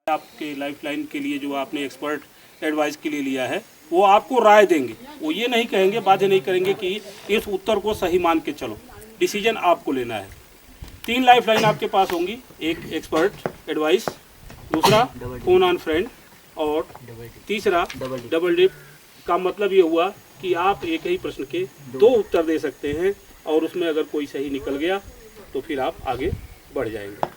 आपके लाइफलाइन के लिए जो आपने एक्सपर्ट एडवाइस के लिए लिया है वो आपको राय देंगे। वो ये नहीं कहेंगे, बाध्य नहीं करेंगे कि इस उत्तर को सही मान के चलो, डिसीजन आपको लेना है। 3 लाइफलाइन आपके पास होंगी, एक एक्सपर्ट एडवाइस, दूसरा फोन ऑन फ्रेंड और तीसरा डबल डिप। का मतलब ये हुआ कि आप एक ही प्रश्न के 2 उत्तर दे सकते हैं और उसमें अगर कोई सही निकल गया तो फिर आप आगे बढ़ जाएंगे।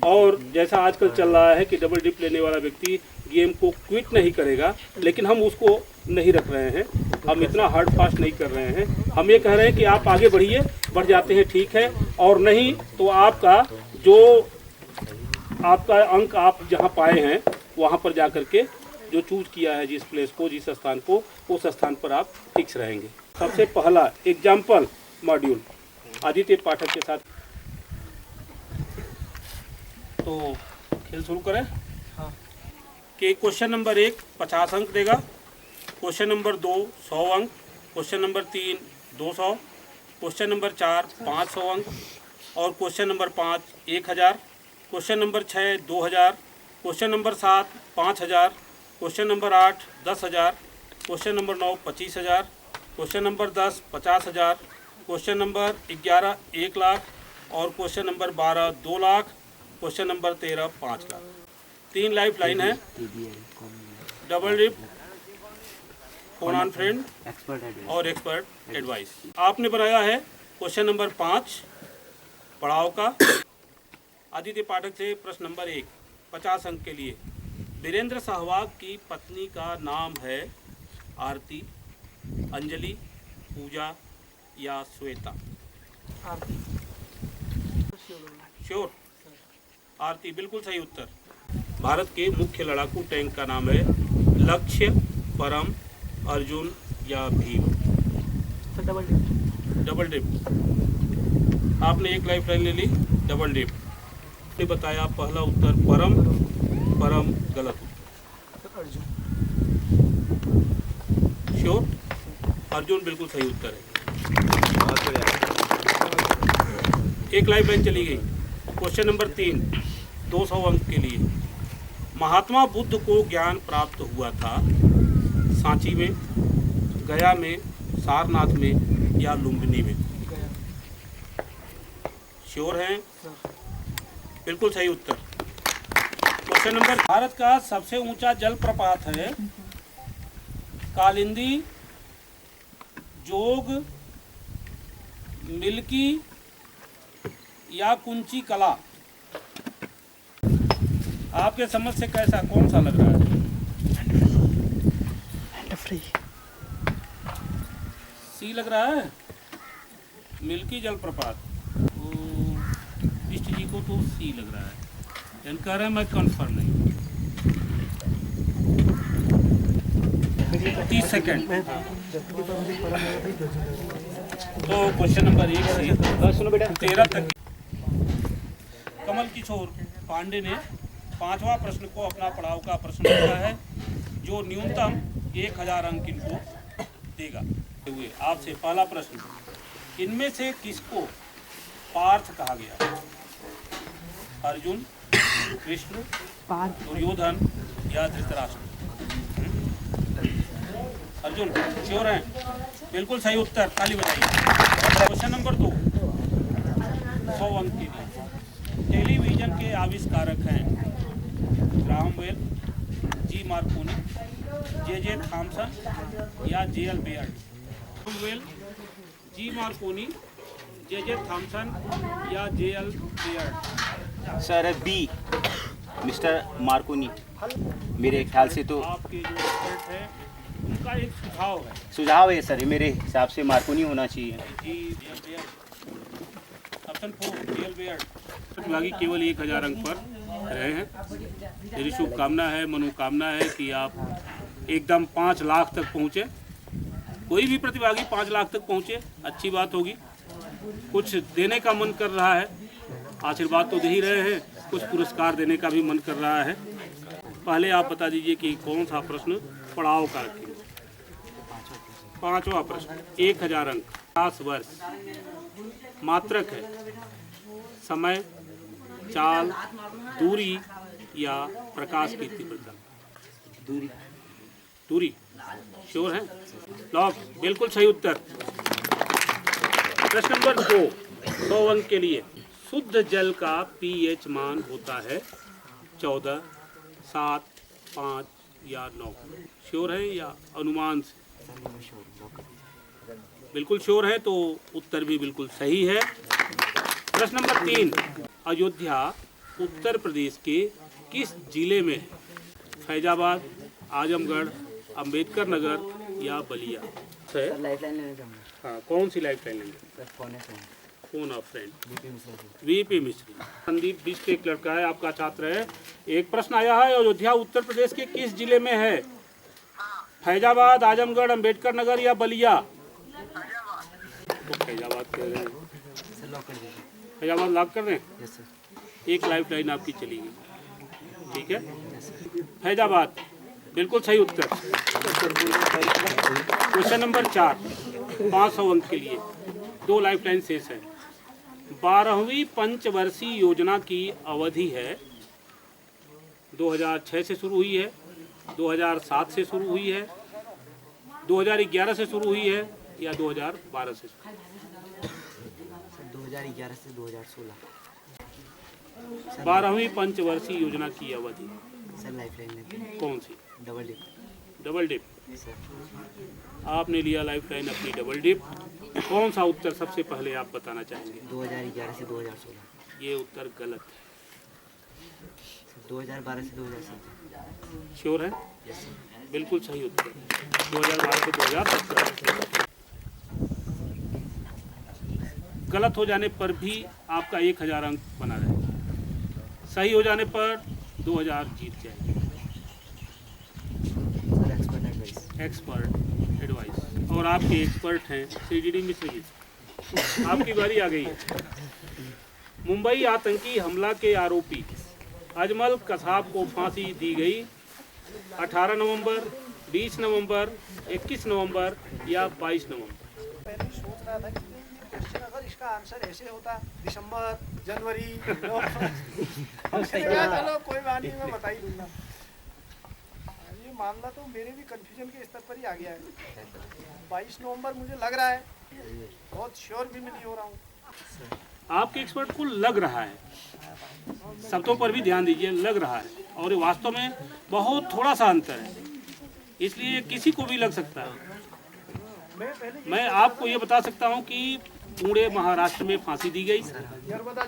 और जैसा आजकल चल रहा है कि डबल डिप लेने वाला व्यक्ति गेम को क्विट नहीं करेगा, लेकिन हम उसको नहीं रख रहे हैं, हम इतना हार्ड फास्ट नहीं कर रहे हैं। हम ये कह रहे हैं कि आप आगे बढ़िए, बढ़ जाते हैं ठीक है, और नहीं तो आपका अंक आप जहाँ पाए हैं वहाँ पर जा कर के जो चूज किया है, जिस प्लेस को, जिस स्थान को, उस स्थान पर आप फिक्स रहेंगे। सबसे पहला एग्जाम्पल मॉड्यूल आदित्य पाठक के साथ। तो खेल शुरू करें। हाँ। कि क्वेश्चन नंबर 1 50 अंक देगा, क्वेश्चन नंबर 2 100 अंक, क्वेश्चन नंबर 3 200, क्वेश्चन नंबर 4 500 अंक और question number 5 1000, question number 6 2000, question number 7 5000, question number 8 10,000, question number 9 25,000, question number 10 50,000, question number 11 1 lakh और question number 12 2 lakh, question number 13 5 lakh. 3 life line है, double dip, phone on friend और expert advice. आपने बनाया है question number 5 पड़ाव का। आदित्य पाठक से प्रश्न नंबर 1 50 अंक के लिए। वीरेंद्र सहवाग की पत्नी का नाम है आरती, अंजलि, पूजा या श्वेता? आरती। श्योर? आरती बिल्कुल सही उत्तर। भारत के मुख्य लड़ाकू टैंक का नाम है लक्ष्य, परम, अर्जुन या Bhim? Double dip. Double dip. आपने एक लाइफ लाइन ले ली, डबल डिप। आपने बताया पहला उत्तर परम, परम गलत उत्तर। अर्जुन। श्योर? अर्जुन बिल्कुल सही उत्तर है। एक लाइफ लाइन चली गई। क्वेश्चन नंबर 3 200 अंक के लिए। महात्मा बुद्ध को ज्ञान प्राप्त हुआ था सांची में, गया में, सारनाथ में या लुम्बिनी में? श्योर हैं? बिल्कुल सही उत्तर। क्वेश्चन नंबर, भारत का सबसे ऊंचा जलप्रपात है कालिंदी, जोग, मिल्की या कुंची कला? आपके समझ से कैसा, कौन सा लग रहा है? सी लग रहा है, मिल्की जलप्रपात। इष्ट जी को तो सी लग रहा है, कह रहे हैं मैं कन्फर्म नहीं। 30 सेकेंड। तो क्वेश्चन नंबर 1 से सुनो बेटा 13 तक कमल किशोर पांडे ने 5वां प्रश्न को अपना पड़ाव का प्रश्न रखा है, जो न्यूनतम 1000 अंक इनको देगा। हुए आपसे पहला प्रश्न, इनमें से किसको पार्थ कहा गया? अर्जुन, कृष्ण, दुर्योधन या धृतराष्ट्र? अर्जुन। श्योर हैं? बिल्कुल सही उत्तर, ताली बजाइए। क्वेश्चन नंबर 2 100 अंक के लिए। टेलीविजन के आविष्कारक हैं Graham Bell, G Marconi, J Thomson या J L. Baird? Bell, G Marconi, J Thomson या J L. Baird? Sir B, mister Marconi. मेरे ख्याल से तो आपके जो एक्सपर्ट है उनका एक सुझाव है सर, मेरे हिसाब से मार्कोनी होना चाहिए। ऑप्शन 4 जे.एल. बेयर्ड। प्रतिभागी केवल 1000 अंक पर रहे हैं। मेरी शुभकामना है, मनोकामना है कि आप एकदम 5 लाख तक पहुँचे। कोई भी प्रतिभागी 5 लाख तक पहुँचे, अच्छी बात होगी। कुछ देने का मन कर रहा है, आशीर्वाद तो दे ही रहे हैं, कुछ पुरस्कार देने का भी मन कर रहा है। पहले आप बता दीजिए कि कौन सा प्रश्न पड़ाव का रखेंगे। 5वां प्रश्न 1000 अंक, 50 वर्ष, मात्रक है, समय, चाल, दूरी, या प्रकाश कीर्ति प्रताप? दूरी। दूरी। श्योर है? लॉक। बिल्कुल सही उत्तर। प्रश्न नंबर 2, 100 अंक के लिए। शुद्ध जल का पीएच मान होता है 14, 7, 5 या 9? श्योर है या अनुमान से? बिल्कुल श्योर है, तो उत्तर भी बिल्कुल सही है। प्रश्न नंबर 3, अयोध्या उत्तर प्रदेश के किस जिले में है? फैजाबाद, आजमगढ़, अंबेडकर नगर या बलिया? सर लाइफलाइन लेना चाहूँगा। हाँ, कौन सी लाइफ लाइन लेंगे? सर फोन है friend. Phone of friend. BP Mishra ji. VP Mishri. Sandeep Bisht एक लड़का है, आपका छात्र है। एक प्रश्न आया है, अयोध्या उत्तर प्रदेश के किस जिले में है? फैजाबाद, आजमगढ़, अंबेडकर नगर या बलिया? तो फैजाबाद कह रहे हैं। सर लॉक कर दीजिए। फैजाबाद लॉक कर रहे हैं? Yes sir. एक लाइफ लाइन आपकी चली गई। ठीक है, फैजाबाद। बिल्कुल सही उत्तर। क्वेश्चन नंबर 4, 500 अंक के लिए। 2 लाइफ लाइन शेष है। 12वीं पंचवर्षीय योजना की अवधि है 2006 से शुरू हुई है, 2007 से शुरू हुई है, 2011 से शुरू हुई है या 2012 से? सर 2011 से 2016। 12वीं पंचवर्षीय योजना की अवधि सर लाइफलाइन लेना। कौन सी? Double dip. Double dip. Sir आपने लिया लाइफ लाइन अपनी डबल डिप। कौन सा उत्तर सबसे पहले आप बताना चाहेंगे? 2011 से 2016। ये उत्तर गलत है। सर 2012 से 2017। श्योर है? Yes sir. बिल्कुल सही उत्तर। 2012 से 2017। गलत हो जाने पर भी आपका 1000 अंक बना रहेगा। सही हो जाने पर 2000 जीत जाएंगे। Sir expert advice. Expert advice. और आपके एक्सपर्ट हैं CDD मिश्र जी। आपकी बारी आ गई है। मुंबई आतंकी हमला के आरोपी अजमल कसाब को फांसी दी गई 18 नवंबर, 20 नवंबर, 21 नवंबर या 22 नवंबर? पहले सोच रहा था कि क्वेश्चन अगर इसका आंसर ऐसे होता दिसंबर, जनवरी, नवंबर, चलो कोई बात नहीं, मैं बता ही दूंगा। ये मामला तो मेरे भी कंफ्यूजन के स्तर पर ही आ गया है। 22 नवंबर मुझे लग रहा है, बहुत श्योर भी मैं नहीं हो रहा हूँ। आपके एक्सपर्ट को लग रहा है, शब्दों पर भी ध्यान दीजिए, लग रहा है, और ये वास्तव में बहुत थोड़ा सा अंतर है, इसलिए किसी को भी लग सकता है। मैं आपको ये बता सकता हूँ कि पुणे महाराष्ट्र में फांसी दी गई, नर्मदा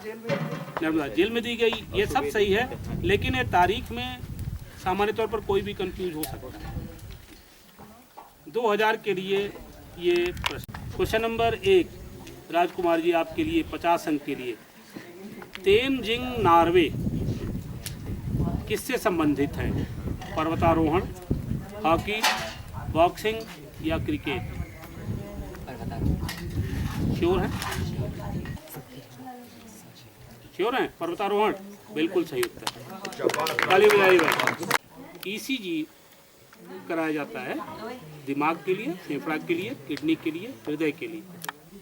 जेल में दी गई, ये सब सही है, लेकिन ये तारीख में सामान्य तौर पर कोई भी कंफ्यूज हो सकता है। 2000 के लिए ये प्रश्न। क्वेश्चन नंबर 1, राजकुमार जी आपके लिए 50 अंक के लिए। तेनजिंग नॉर्वे किससे संबंधित है? पर्वतारोहण, हॉकी, बॉक्सिंग या क्रिकेट? श्योर है? श्योर है? पर्वतारोहण। बिल्कुल सही उत्तर। ताली बजाइएगा। ECG कराया जाता है दिमाग के लिए, फेफड़ा के लिए, किडनी के लिए, हृदय के लिए।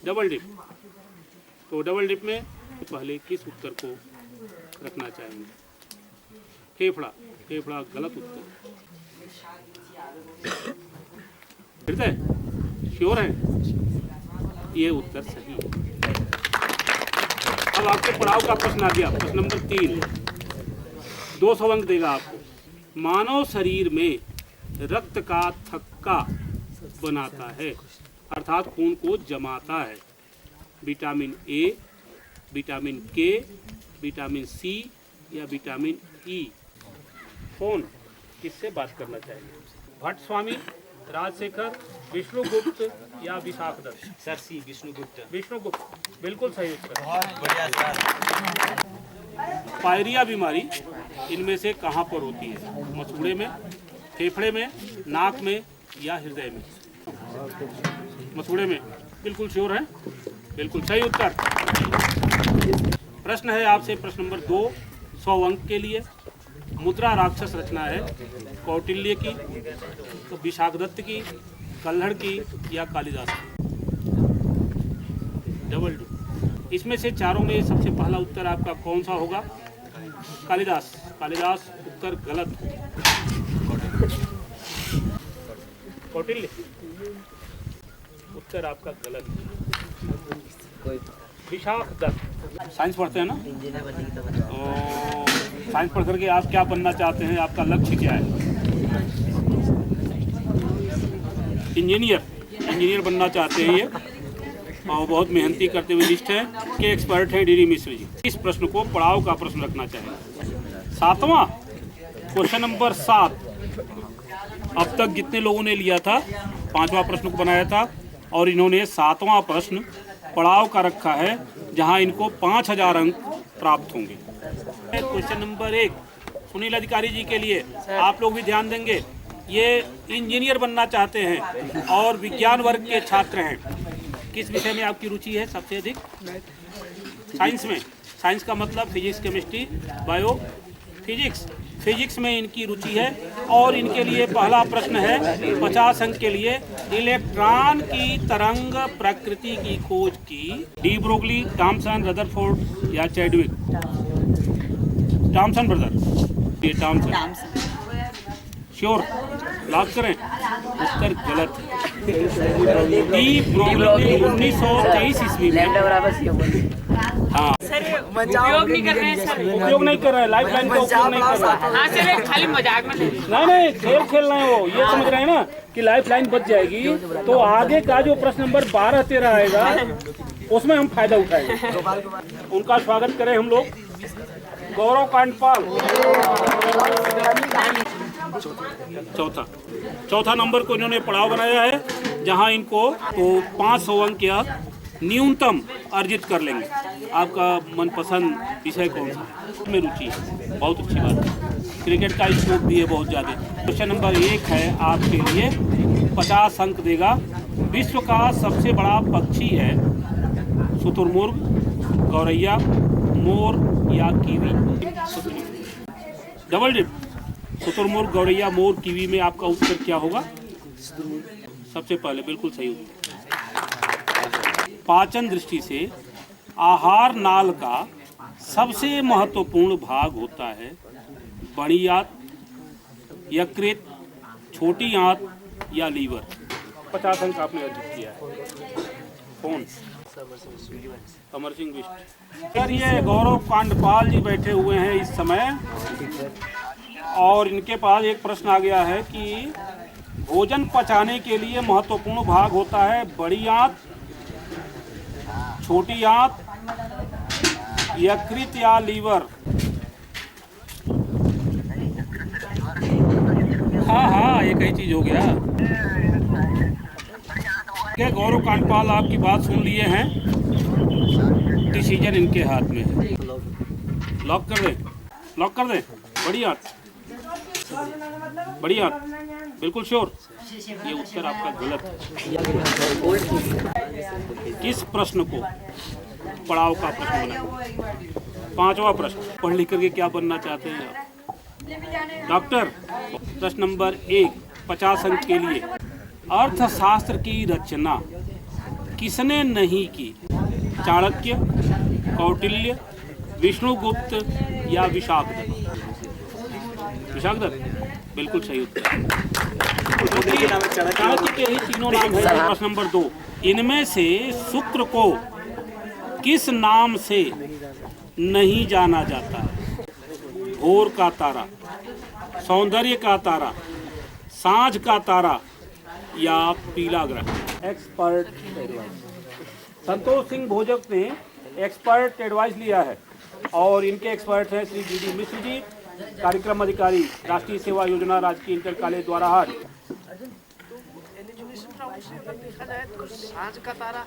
Double dip. तो डबल डिप में पहले किस उत्तर को रखना चाहेंगे? फेफड़ा। फेफड़ा गलत उत्तर। हृदय। श्योर है? ये उत्तर सही है। अब आपके पड़ाव का प्रश्न आ गया। प्रश्न नंबर 3, 200 अंक देगा आपको। मानव शरीर में रक्त का थक्का बनाता है, अर्थात खून को जमाता है। विटामिन ए, विटामिन के, विटामिन सी या विटामिन ई? कौन किससे बात करना चाहिए? भट्ट स्वामी, राजशेखर, विष्णुगुप्त या विशाखदत्त? सर सी, विष्णुगुप्त। विष्णुगुप्त। बिल्कुल सही उत्तर। बहुत बढ़िया सर। पायरिया बीमारी इनमें से कहाँ पर होती है? मसूड़े में, फेफड़े में, नाक में या हृदय में? मसूड़े में। बिल्कुल श्योर है? बिल्कुल सही उत्तर। प्रश्न है आपसे प्रश्न नंबर 2, 100 अंक के लिए। मुद्रा राक्षस रचना है कौटिल्य की, तो विशाखदत्त की, कल्हड़ की या कालिदास की? Double D. इसमें से चारों में सबसे पहला उत्तर आपका कौन सा होगा? कालिदास। कालिदास उत्तर गलत। कौटिल्य उत्तर आपका गलत। विशाख दत्त। साइंस पढ़ते हैं ना? इंजीनियर बनने की तमन्ना। साइंस पढ़ करके आप क्या बनना चाहते हैं? आपका लक्ष्य क्या है? इंजीनियर बनना चाहते हैं ये, और बहुत मेहनती करते हुए लिस्ट है के एक्सपर्ट हैं डीडी मिश्र जी। इस प्रश्न को पड़ाव का प्रश्न रखना चाहिए। 7वां क्वेश्चन नंबर 7। अब तक जितने लोगों ने लिया था 5वां प्रश्न को बनाया था, और इन्होंने 7वां प्रश्न पड़ाव का रखा है, जहां इनको 5000 अंक प्राप्त होंगे। क्वेश्चन नंबर 1 सुनील अधिकारी जी के लिए, आप लोग भी ध्यान देंगे। ये इंजीनियर बनना चाहते हैं और विज्ञान वर्ग के छात्र हैं। किस विषय में आपकी रुचि है सबसे अधिक? साइंस में। साइंस का मतलब physics, chemistry, bio, physics. Physics में इनकी रुचि है, और इनके लिए पहला प्रश्न है 50 अंक के लिए। इलेक्ट्रॉन की तरंग प्रकृति की खोज की डी ब्रोगली, थॉमसन, रदरफोर्ड या चैडविक? थॉमसन ब्रदर, ये थॉमसन। श्योर? लॉक करें? उत्तर गलत है। डी ब्रोगली 1923 ईस्वी में। हाँ, उपयोग नहीं कर रहे हैं सर। उपयोग नहीं कर रहे हैं, लाइफ लाइन का उपयोग नहीं कर रहे हैं। हाँ सर, खाली मजाक में नहीं, खेल खेल रहे हैं वो। ये समझ रहे हैं ना कि लाइफ लाइन बच जाएगी, तो आगे का जो प्रश्न नंबर 12-13 आएगा उसमें हम फायदा उठाएंगे। उनका स्वागत करें हम लोग। गौरव कांडपाल। चौथा नंबर को इन्होंने पड़ाव बनाया है, जहां इनको तो 500 अंक या न्यूनतम अर्जित कर लेंगे। आपका मनपसंद विषय कौन सा है? में रुचि है, बहुत अच्छी बात है। क्रिकेट का स्कोप भी है बहुत ज़्यादा। क्वेश्चन नंबर 1 है आपके लिए, 50 अंक देगा। विश्व का सबसे बड़ा पक्षी है शुतुरमुर्ग, गौरैया, मोर या कीवी? Double dip. शुतुरमुर्ग, गौरैया, मोर, कीवी में आपका उत्तर क्या होगा? सबसे पहले बिल्कुल सही उत्तर। पाचन दृष्टि से आहार नाल का सबसे महत्वपूर्ण भाग होता है बड़ी आंत, यकृत, छोटी आंत या लीवर? 50 अंक आपने अर्जित किया है। कौन? अमर सिंह बिष्ट। सर, ये गौरव कांडपाल जी बैठे हुए हैं इस समय, और इनके पास एक प्रश्न आ गया है कि भोजन पचाने के लिए महत्वपूर्ण भाग होता है बड़ी आंत, छोटी आंत, यकृत या लीवर? हाँ, एक ही चीज हो गया। क्या गौरव कांडपाल आपकी बात सुन लिए हैं? डिसीजन इनके हाथ में है। लॉक कर दें? लॉक कर दें? बड़ी आंत बिल्कुल श्योर? ये उत्तर आपका गलत है। किस प्रश्न को पड़ाव का प्रश्न बना? 5वां प्रश्न। पढ़ लिख करके क्या बनना चाहते हैं आप? डॉक्टर। प्रश्न नंबर 1 50 अंक के लिए। अर्थशास्त्र की रचना किसने नहीं की? चाणक्य, कौटिल्य, विष्णुगुप्त या विशाखदत्त? विशाखदत्त बिल्कुल सही उत्तर। चाणक्य के ही तीनों नाम है। प्रश्न नंबर 2, इनमें से शुक्र को किस नाम से नहीं जाना जाता? भोर का तारा, सौंदर्य का तारा, सांझ का तारा या पीला ग्रह? Expert advice. संतोष सिंह भोजक ने एक्सपर्ट एडवाइस लिया है, और इनके एक्सपर्ट हैं श्री डीडी मिश्र जी, कार्यक्रम अधिकारी, राष्ट्रीय सेवा योजना, राजकीय इंटर कॉलेज द्वाराहाट। देखा जाए तो सांझ का तारा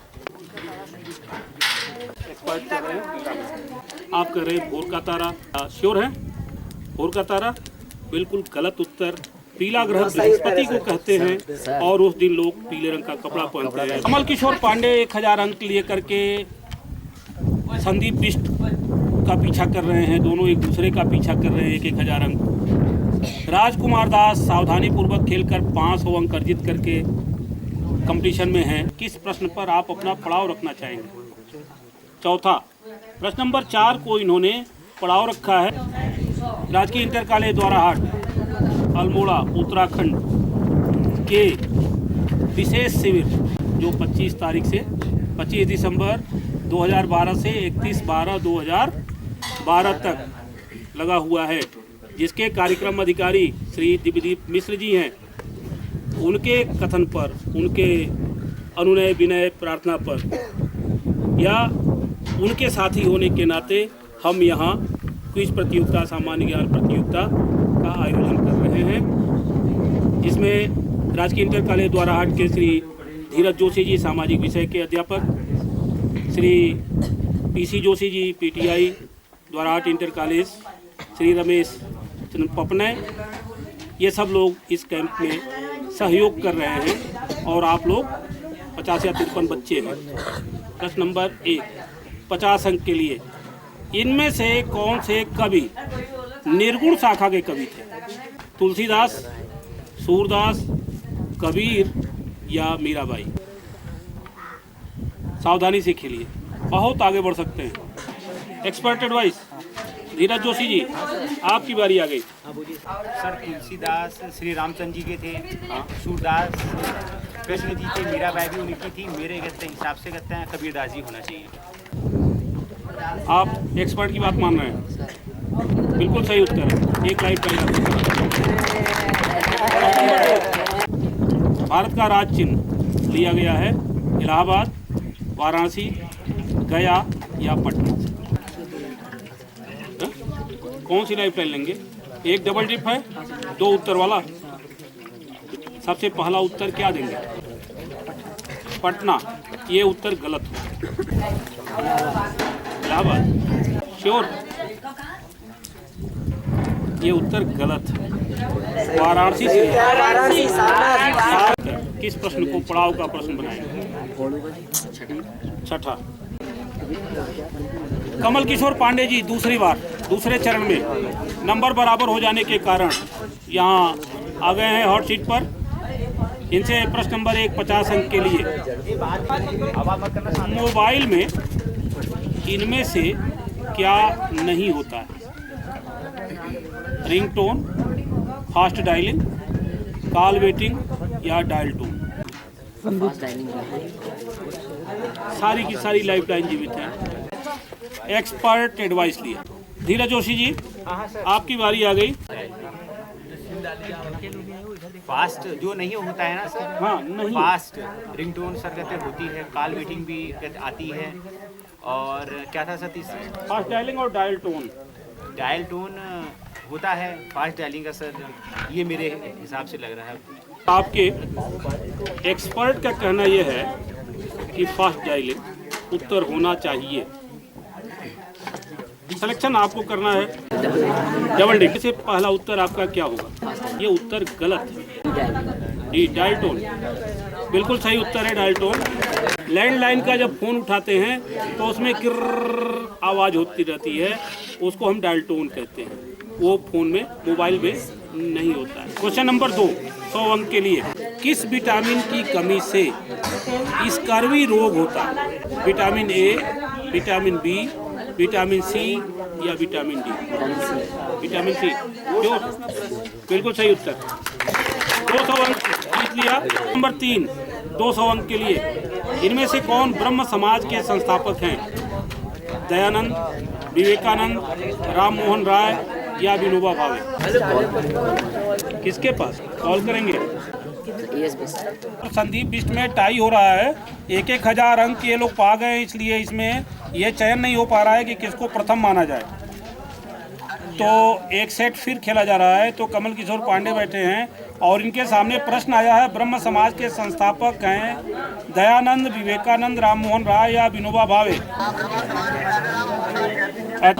एक्सपर्ट कर रहे हैं, आप कर रहे हैं भोर का तारा। श्योर है? भोर का तारा बिल्कुल गलत उत्तर। पीला ग्रह बृहस्पति को कहते हैं, और उस दिन लोग पीले रंग का कपड़ा पहनते हैं। कमल किशोर पांडे 1000 अंक लिए करके संदीप बिष्ट का पीछा कर रहे हैं। दोनों एक दूसरे का पीछा कर रहे हैं, 1000 अंक। राजकुमार दास सावधानी पूर्वक खेलकर 500 अंक अर्जित करके कंपटीशन में हैं। किस प्रश्न पर आप अपना पड़ाव रखना चाहेंगे? चौथा। प्रश्न नंबर 4 को इन्होंने पड़ाव रखा है राजकीय इंटर कॉलेज द्वाराहाट अल्मोड़ा उत्तराखंड के विशेष शिविर जो 25 दिसंबर 2012 से 31/12/2012 तक लगा हुआ है, जिसके कार्यक्रम अधिकारी श्री दिव्यदीप मिश्र जी हैं, उनके कथन पर, उनके अनुनय विनय प्रार्थना पर या उनके साथी होने के नाते हम यहाँ क्विज प्रतियोगिता, सामान्य ज्ञान प्रतियोगिता का आयोजन कर रहे हैं, जिसमें राजकीय इंटर कॉलेज द्वाराहाट के श्री धीरज जोशी जी सामाजिक विषय के अध्यापक, Shri P C Joshi ji PTI Dwarahat inter college, Shri Ramesh Chandra Papne, ये सब लोग इस कैंप में सहयोग कर रहे हैं और आप लोग 50 या 53 बच्चे हैं। प्रश्न नंबर 1 50 अंक के लिए, इनमें से कौन से कवि निर्गुण शाखा के कवि थे? तुलसीदास, सूरदास, कबीर या मीराबाई? सावधानी से खेलिए, बहुत आगे बढ़ सकते हैं। एक्सपर्ट एडवाइस, धीरज जोशी जी आपकी बारी आ गई। सर तुलसीदास श्री रामचंद्र जी के थे, सूरदास कृष्ण जी थे, मीराबाई भी उनकी थी। मेरे हिसाब से कहते हैं कबीरदास जी होना चाहिए। आप एक्सपर्ट की बात मान रहे हैं? बिल्कुल सही उत्तर है। एक लाइफ टाइम। भारत का राज चिन्ह लिया गया है इलाहाबाद, वाराणसी, गया या पटना? कौन सी लाइफ लाइन लेंगे? एक डबल ट्रिप है, 2 उत्तर वाला। सबसे पहला उत्तर क्या देंगे? पटना। ये उत्तर गलत हो। इलाहाबाद श्योर? ये उत्तर गलत है। वाराणसी से। किस प्रश्न को पड़ाव का प्रश्न बनाएंगे? छठा। कमल किशोर पांडे जी दूसरी बार दूसरे चरण में नंबर बराबर हो जाने के कारण यहाँ आ गए हैं हॉट सीट पर। इनसे प्रश्न नंबर 1 50 अंक के लिए। मोबाइल में इनमें से क्या नहीं होता है? Ringtone, fast dialling, call waiting या डायल टोन? सारी की सारी लाइफ लाइन जीवित हैं। एक्सपर्ट एडवाइस लिया। धीरज जोशी जी आपकी बारी आ गई। फास्ट जो नहीं होता है ना सर, हाँ नहीं, फास्ट रिंगटोन सर कहते होती है, कॉल वेटिंग भी कहते आती है, और क्या था सर तीसरा? फास्ट डायलिंग और डायल टोन। डायल टोन होता है, फास्ट डायलिंग का सर ये मेरे हिसाब से लग रहा है। आपके एक्सपर्ट का कहना यह है कि फास्ट डायलिंग उत्तर होना चाहिए। सिलेक्शन आपको करना है डबल डी से। पहला उत्तर आपका क्या होगा? ये उत्तर गलत है। डी डायल टोन बिल्कुल सही उत्तर है, डायल टोन। लैंडलाइन का जब फोन उठाते हैं तो उसमें किर्र आवाज़ होती रहती है, उसको हम डायल टोन कहते हैं। वो फोन में, मोबाइल में नहीं होता है। क्वेश्चन नंबर 2 100 अंक के लिए। किस विटामिन की कमी से स्कर्वी रोग होता है? Vitamin A, vitamin B, vitamin C या विटामिन डी? Vitamin C. जो बिल्कुल सही उत्तर। 200 अंक जीत लिया। नंबर 3 200 अंक के लिए। इनमें से कौन ब्रह्म समाज के संस्थापक हैं? दयानंद, विवेकानंद, राम मोहन राय या विनोबा भावे? किसके पास कॉल करेंगे? संदीप बिस्ट में टाई हो रहा है। 1,000 अंक ये लोग पा गए, इसलिए इसमें ये चयन नहीं हो पा रहा है कि किसको प्रथम माना जाए। तो एक सेट फिर खेला जा रहा है। तो कमल किशोर पांडे बैठे हैं और इनके सामने प्रश्न आया है, ब्रह्म समाज के संस्थापक हैं दयानंद, विवेकानंद, राम मोहन राय या विनोबा भावे? हाँ,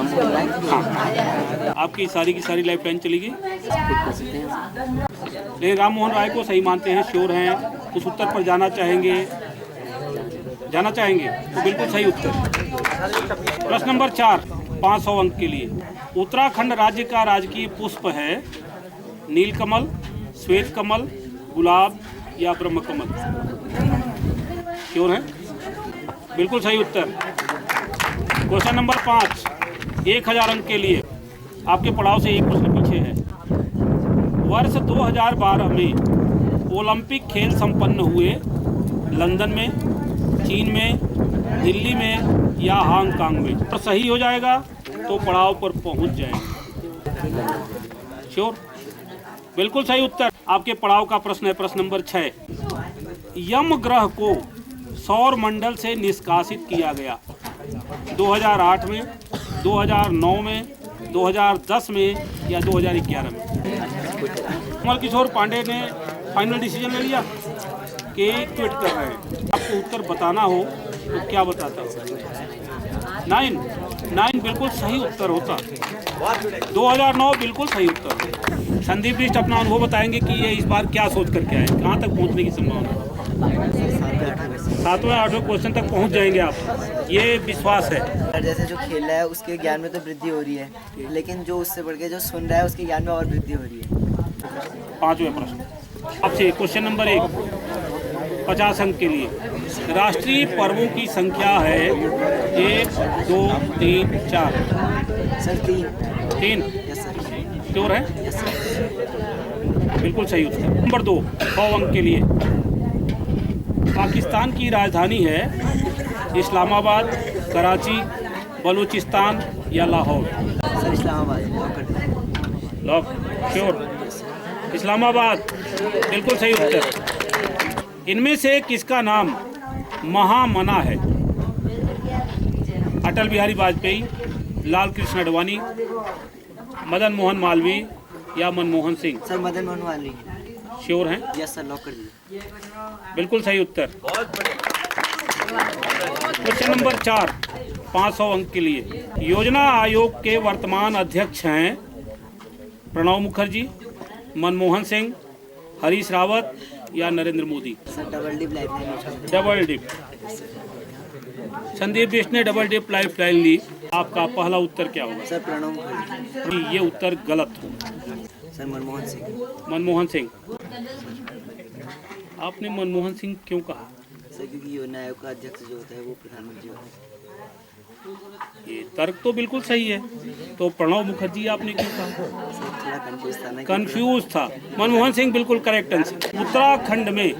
आपकी सारी की सारी लाइफ लाइन चली गई। लेकिन राम मोहन राय को सही मानते हैं, श्योर हैं, उस उत्तर पर जाना चाहेंगे? जाना चाहेंगे तो बिल्कुल सही उत्तर। प्रश्न नंबर 4 500 अंक के लिए। उत्तराखंड राज्य का राजकीय पुष्प है नीलकमल, श्वेत कमल, गुलाब या ब्रह्मकमल? क्यों है? बिल्कुल सही उत्तर। क्वेश्चन नंबर 5 1000 अंक के लिए। आपके पड़ाव से एक प्रश्न पीछे है। वर्ष 2012 में ओलंपिक खेल संपन्न हुए लंदन में, चीन में, दिल्ली में या हांगकांग में? तो सही हो जाएगा तो पड़ाव पर पहुंच जाएगा। श्योर? बिल्कुल सही उत्तर। आपके पड़ाव का प्रश्न है प्रश्न नंबर 6। यम ग्रह को सौर मंडल से निष्कासित किया गया 2008 में, 2009 में, 2010 में या 2011 में? कमल किशोर पांडे ने फाइनल डिसीजन ले लिया कि ट्वीट कर रहे हैं। आपको उत्तर बताना हो तो क्या बताता हो? 9 बिल्कुल सही उत्तर होता। 2009 बिल्कुल सही उत्तर। संदीप बिष्ट अपना अनुभव बताएंगे कि ये इस बार क्या सोच करके आए, कहाँ तक पहुँचने की संभावना है? 7वें 8वें क्वेश्चन तक पहुँच जाएंगे आप, ये विश्वास है। जैसे जो खेल रहा है उसके ज्ञान में तो वृद्धि हो रही है, लेकिन जो उससे बढ़ के जो सुन रहा है उसके ज्ञान में और वृद्धि हो रही है। 5वें प्रश्न आपसे क्वेश्चन नंबर 1, 50 अंक के लिए। राष्ट्रीय पर्वों की संख्या है 1, 2, 3, 4। सर 3। 3 yes sir. श्योर है? Yes sir. बिल्कुल सही उत्तर। नंबर 2, 100 अंक के लिए। पाकिस्तान की राजधानी है इस्लामाबाद, कराची, बलूचिस्तान या Lahore? Sir Islamabad. Lock? Sure? Islamabad बिल्कुल सही उत्तर। इनमें से किसका नाम महामना है? अटल बिहारी वाजपेयी, लाल कृष्ण आडवाणी, मदन मोहन मालवीय या मनमोहन सिंह? सर मदन मोहन मालवीय। श्योर हैं? यस सर, लॉक कर दीजिए। बिल्कुल सही उत्तर। क्वेश्चन नंबर 4, 500 अंक के लिए। योजना आयोग के वर्तमान अध्यक्ष हैं प्रणब मुखर्जी, मनमोहन सिंह, हरीश रावत या Narendra Modi? Sir double dip life. Double dip. Sandeep Bisht ने डबल डिप लाइफ लाइन ली। आपका पहला उत्तर क्या होगा? सर प्रणब मुखर्जी। ये उत्तर गलत हो। सर मनमोहन सिंह। मनमोहन सिंह। आपने मनमोहन सिंह क्यों कहा? सर क्योंकि योजना आयोग का अध्यक्ष जो होता है वो प्रधानमंत्री होता है। ये तर्क तो बिल्कुल सही है, तो प्रणब मुखर्जी आपने क्यों कहा? सर थोड़ा कंफ्यूज था ना। कंफ्यूज था। मनमोहन सिंह बिल्कुल करेक्ट आंसर। उत्तराखंड में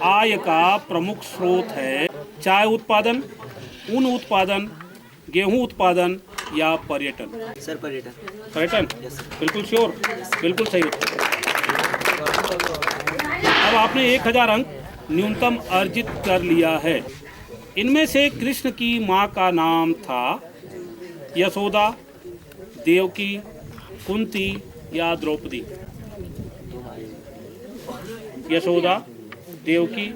आय का प्रमुख स्रोत है चाय उत्पादन, ऊन उत्पादन, गेहूं उत्पादन या पर्यटन? सर पर्यटन। पर्यटन बिल्कुल श्योर, बिल्कुल सही उत्तर। अब आपने 1000 अंक न्यूनतम अर्जित कर लिया है। इनमें से कृष्ण की माँ का नाम था यशोदा, देवकी, कुंती या द्रौपदी? यशोदा, देवकी,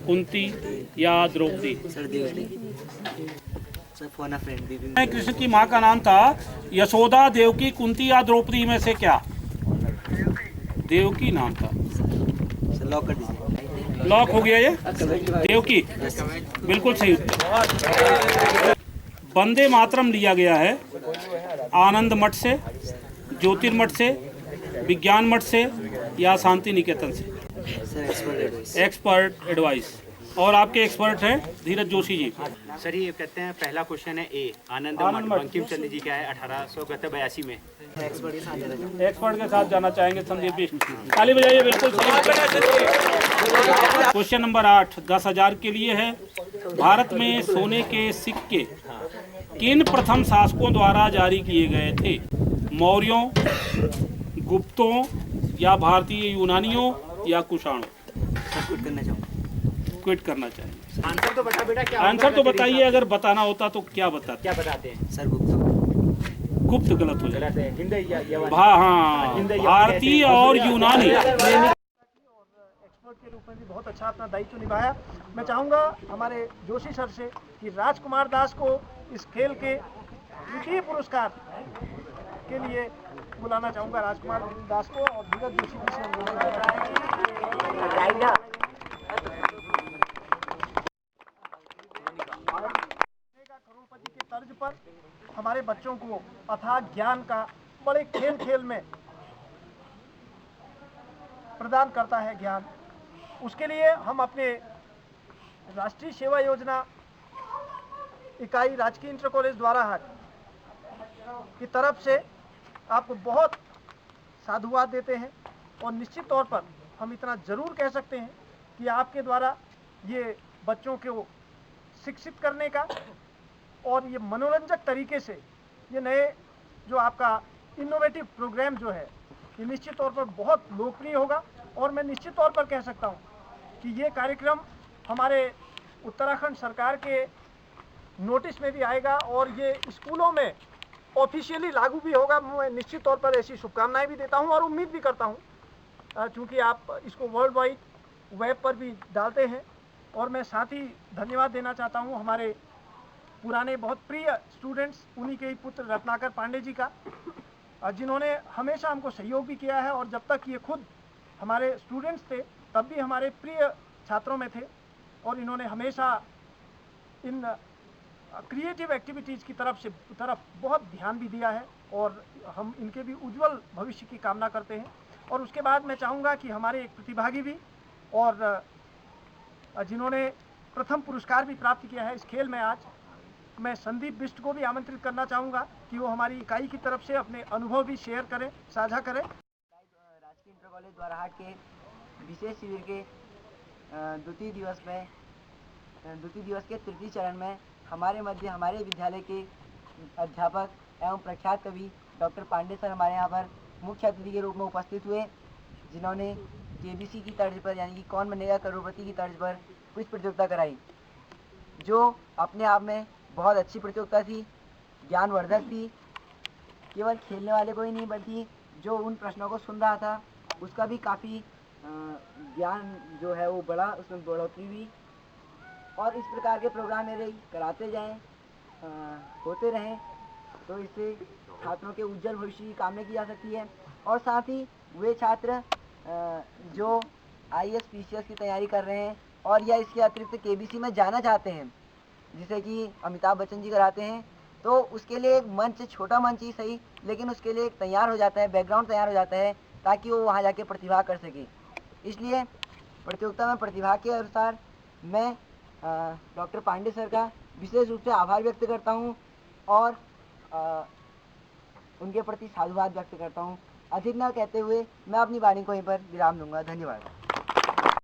कुंती या Draupadi? Sir Devaki. Sir phone a friend बीबी। कृष्ण की माँ का नाम था यशोदा, देवकी, कुंती या द्रौपदी में से क्या? देवकी नाम था। सर लॉक कर दीजिए। लॉक हो गया ये? देवकी बिल्कुल सही उत्तर। वंदे मातरम लिया गया है आनंद मठ से, ज्योतिर्मठ से, विज्ञान मठ से या शांति निकेतन से? Sir expert advice. और आपके एक्सपर्ट हैं धीरज जोशी जी। सर ये कहते हैं पहला क्वेश्चन है ए, आनंद मठ बंकिम चंद्र जी का है 1882 में। एक्सपर्ट के साथ जाना चाहेंगे संदीप बिष्ट। ताली बजाइए। बिल्कुल सही। क्वेश्चन नंबर 8, 10,000 के लिए है। भारत में सोने के सिक्के किन प्रथम शासकों द्वारा जारी किए गए थे? मौर्यों, गुप्तों या भारतीय यूनानियों या कुषाणों? क्विट करना चाहूँगा। क्विट करना चाहिए। आंसर तो बता बेटा, क्या आंसर तो बताइए। अगर बताना होता तो क्या बताते? क्या बताते हैं? सर गुप्त। गुप्त गलत हो जाए। गलत है। हिंदी या हाँ, भारतीय और यूनानी। एक्सपर्ट के रूप में भी बहुत अच्छा अपना दायित्व निभाया। मैं चाहूँगा हमारे जोशी सर से कि राजकुमार दास को इस खेल के द्वितीय पुरस्कार के लिए बुलाना चाहूँगा। राजकुमार दास को और धीरज जोशी जी से अनुरोध करूँगा। करोड़पति के तर्ज पर हमारे बच्चों को अथाह ज्ञान का बड़े खेल खेल में प्रदान करता है ज्ञान। उसके लिए हम अपने राष्ट्रीय सेवा योजना इकाई राजकीय इंटर कॉलेज द्वारा की तरफ से आपको बहुत साधुवाद देते हैं और निश्चित तौर पर हम इतना ज़रूर कह सकते हैं कि आपके द्वारा ये बच्चों को शिक्षित करने का और ये मनोरंजक तरीके से ये नए जो आपका इनोवेटिव प्रोग्राम जो है ये निश्चित तौर पर बहुत लोकप्रिय होगा। और मैं निश्चित तौर पर कह सकता हूँ कि ये कार्यक्रम हमारे उत्तराखंड सरकार के नोटिस में भी आएगा और ये स्कूलों में ऑफिशियली लागू भी होगा। मैं निश्चित तौर पर ऐसी शुभकामनाएं भी देता हूँ और उम्मीद भी करता हूँ, क्योंकि आप इसको वर्ल्ड वाइड वेब पर भी डालते हैं। और मैं साथ ही धन्यवाद देना चाहता हूँ हमारे पुराने बहुत प्रिय स्टूडेंट्स, उन्हीं के ही पुत्र रत्नाकर पांडे जी का, जिन्होंने हमेशा हमको सहयोग भी किया है। और जब तक ये खुद हमारे स्टूडेंट्स थे तब भी हमारे प्रिय छात्रों में थे और इन्होंने हमेशा इन क्रिएटिव एक्टिविटीज़ की तरफ बहुत ध्यान भी दिया है और हम इनके भी उज्जवल भविष्य की कामना करते हैं। और उसके बाद मैं चाहूँगा कि हमारे एक प्रतिभागी भी और जिन्होंने प्रथम पुरस्कार भी प्राप्त किया है इस खेल में, आज मैं संदीप बिष्ट को भी आमंत्रित करना चाहूँगा कि वो हमारी इकाई की तरफ से अपने अनुभव भी शेयर करें, साझा करें। राजकीय इंटर कॉलेज द्वाराहाट के विशेष शिविर के द्वितीय दिवस के तृतीय चरण में हमारे मध्य हमारे विद्यालय के अध्यापक एवं प्रख्यात कवि डॉक्टर पांडे सर हमारे यहाँ पर मुख्य अतिथि के रूप में उपस्थित हुए, जिन्होंने केबीसी की तर्ज पर यानी कि कौन बनेगा करोड़पति की तर्ज पर कुछ प्रतियोगिता कराई, जो अपने आप में बहुत अच्छी प्रतियोगिता थी, ज्ञानवर्धक थी। केवल खेलने वाले को ही नहीं बल्कि जो उन प्रश्नों को सुन रहा था उसका भी काफ़ी ज्ञान जो है वो बड़ा, उसमें बढ़ोतरी हुई। और इस प्रकार के प्रोग्राम मेरे कराते जाएं, होते रहें, तो इससे छात्रों के उज्जवल भविष्य की कामना की जा सकती है। और साथ ही वे छात्र जो IAS PCS की तैयारी कर रहे हैं और या इसके अतिरिक्त केबीसी में जाना चाहते हैं, जिसे कि अमिताभ बच्चन जी कराते हैं, तो उसके लिए एक मंच, छोटा मंच ही सही, लेकिन उसके लिए एक तैयार हो जाता है, बैकग्राउंड तैयार हो जाता है ताकि वो वहाँ जाके प्रतिभा कर सके। इसलिए प्रतियोगिता में प्रतिभा के अनुसार मैं डॉक्टर पांडे सर का विशेष रूप से आभार व्यक्त करता हूँ और उनके प्रति साधुवाद व्यक्त करता हूँ। अधिक न कहते हुए मैं अपनी वाणी को यहीं पर विराम दूंगा। धन्यवाद।